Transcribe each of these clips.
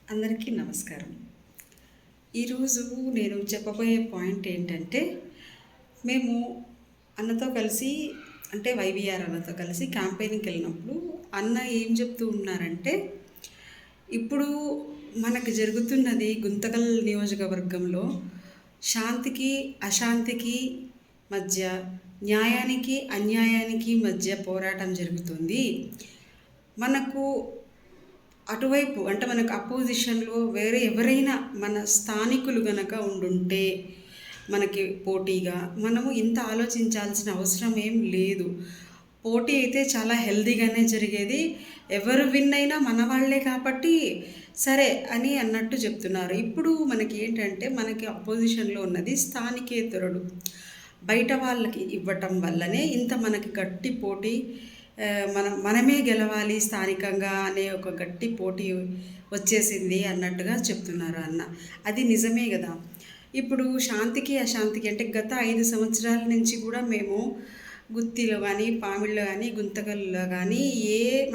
అందరికీ నమస్కారం. ఈరోజు నేను చెప్పబోయే పాయింట్ ఏంటంటే, మేము అన్నతో కలిసి అంటే వైవీఆర్ అన్నతో కలిసి క్యాంపెయినింగ్‌కి వెళ్ళినప్పుడు అన్న ఏం చెప్తూ ఉన్నారంటే, ఇప్పుడు మనకు జరుగుతున్నది గుంతకల్ నియోజకవర్గంలో శాంతికి, అశాంతికి మధ్య, న్యాయానికి, అన్యాయానికి మధ్య పోరాటం జరుగుతుంది. మనకు అటువైపు అంటే మనకు అపోజిషన్‌లో వేరే ఎవరైనా మన స్థానికులు గనక ఉండుంటే, మనకి పోటీగా మనము ఇంత ఆలోచించాల్సిన అవసరం ఏం లేదు. పోటీ అయితే చాలా హెల్తీగానే జరిగేది. ఎవరు విన్ అయినా మన వాళ్ళే కాబట్టి సరే అని అన్నట్టు చెప్తున్నారు. ఇప్పుడు మనకి ఏంటంటే మనకి అపోజిషన్‌లో ఉన్నది స్థానికేతరుడు. బయట వాళ్ళకి ఇవ్వటం వల్లనే ఇంత మనకి గట్టి పోటీ మనమే గెలవాలి స్థానికంగా అనే ఒక గట్టి పోటీ వచ్చేసింది అన్నట్టుగా చెప్తున్నారు అన్న. అది నిజమే కదా! ఇప్పుడు శాంతికి, అశాంతికి అంటే గత 5 సంవత్సరాల నుంచి కూడా మేము గుత్తిలో కానీ, పామిడిలో కానీ, గుంతకల్‌లో కానీ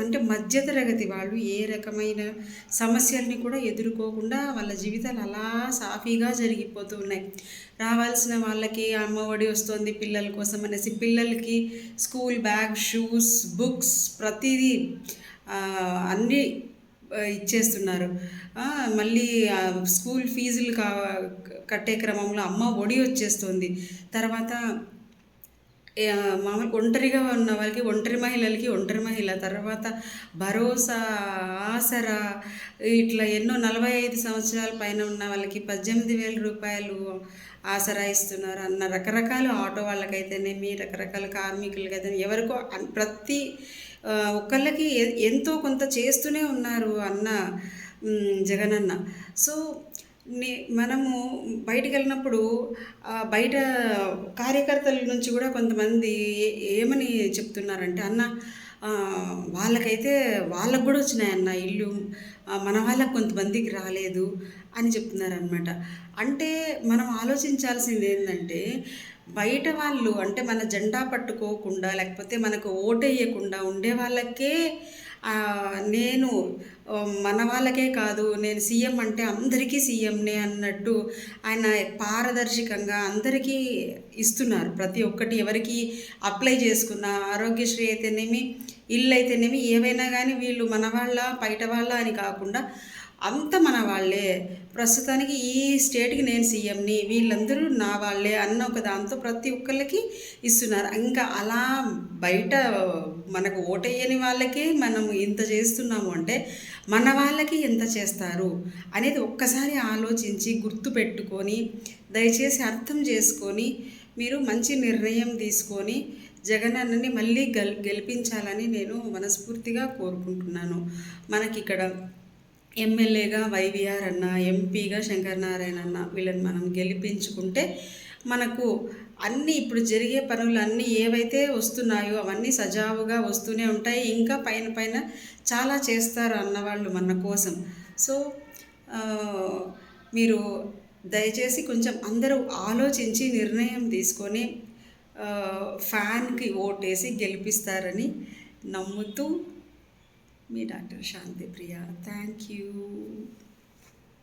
అంటే మధ్యతరగతి వాళ్ళు ఏ రకమైన సమస్యల్ని కూడా ఎదుర్కోకుండా వాళ్ళ జీవితాలు అలా సాఫీగా జరిగిపోతూ ఉన్నాయి. రావాల్సిన వాళ్ళకి అమ్మఒడి వస్తుంది పిల్లల కోసం అనేసి పిల్లలకి స్కూల్ బ్యాగ్, షూస్, బుక్స్ ప్రతీదీ అన్నీ ఇచ్చేస్తున్నారు. మళ్ళీ స్కూల్ ఫీజులు కట్టే క్రమంలో అమ్మ ఒడి వచ్చేస్తుంది. తర్వాత మామూలు ఒంటరిగా ఉన్న వాళ్ళకి ఒంటరి మహిళలకి ఒంటరి మహిళ, తర్వాత భరోసా, ఆసరా ఇట్లా ఎన్నో 45 సంవత్సరాల పైన ఉన్న వాళ్ళకి 18,000 రూపాయలు ఆసరా ఇస్తున్నారు అన్న రకరకాల ఆటో వాళ్ళకైతేనేమి, రకరకాల కార్మికులకైతే ఎవరికో ప్రతి ఒక్కళ్ళకి ఎంతో కొంత చేస్తూనే ఉన్నారు అన్న జగనన్న. సో మనము బయటికెళ్ళినప్పుడు బయట కార్యకర్తల నుంచి కూడా కొంతమంది ఏమని చెప్తున్నారంటే, "అన్న వాళ్ళకైతే వాళ్ళకు కూడా వచ్చినాయన్న ఇల్లు. మన వాళ్ళకి కొంతమందికి రాలేదు" అని చెప్తున్నారనమాట. అంటే మనం ఆలోచించాల్సింది ఏంటంటే, బయట వాళ్ళు అంటే మన జెండా పట్టుకోకుండా లేకపోతే మనకు ఓటెయ్యకుండా ఉండే వాళ్ళకే నేను మన వాళ్ళకే కాదు నేను సీఎం అంటే అందరికీ సీఎంనే అన్నట్టు ఆయన పారదర్శకంగా అందరికీ ఇస్తున్నారు. ప్రతి ఒక్కటి ఎవరికి అప్లై చేసుకున్న ఆరోగ్యశ్రీ అయితేనేమి, ఇల్లు అయితేనేమి ఏవైనా కానీ వీళ్ళు మన వాళ్ళ, బయట వాళ్ళ అని కాకుండా అంత మన వాళ్ళే. ప్రస్తుతానికి ఈ స్టేట్‌కి నేను సీఎంని, వీళ్ళందరూ నా వాళ్ళే అన్న ఒక దాంతో ప్రతి ఒక్కళ్ళకి ఇస్తున్నారు. ఇంకా అలా బయట మనకు ఓటెయ్యని వాళ్ళకే మనం ఇంత చేస్తున్నాము అంటే, మన వాళ్ళకి ఎంత చేస్తారు అనేది ఒక్కసారి ఆలోచించి గుర్తుపెట్టుకొని, దయచేసి అర్థం చేసుకొని, మీరు మంచి నిర్ణయం తీసుకొని జగనన్నని మళ్ళీ గెలిపించాలని నేను మనస్ఫూర్తిగా కోరుకుంటున్నాను. మనకిక్కడ ఎమ్మెల్యేగా వైవీఆర్ అన్న, ఎంపీగా శంకర్ నారాయణ అన్న వీళ్ళని మనం గెలిపించుకుంటే మనకు అన్నీ ఇప్పుడు జరిగే పనులన్నీ ఏవైతే వస్తున్నాయో అవన్నీ సజావుగా వస్తూనే ఉంటాయి. ఇంకా పైన పైన చాలా చేస్తారు అన్నవాళ్ళు మన కోసం. సో మీరు దయచేసి కొంచెం అందరూ ఆలోచించి నిర్ణయం తీసుకొని ఫ్యాన్కి ఓటేసి గెలిపిస్తారని నమ్ముతూ మీ డాక్టర్ శాంతిప్రియ. Thank you.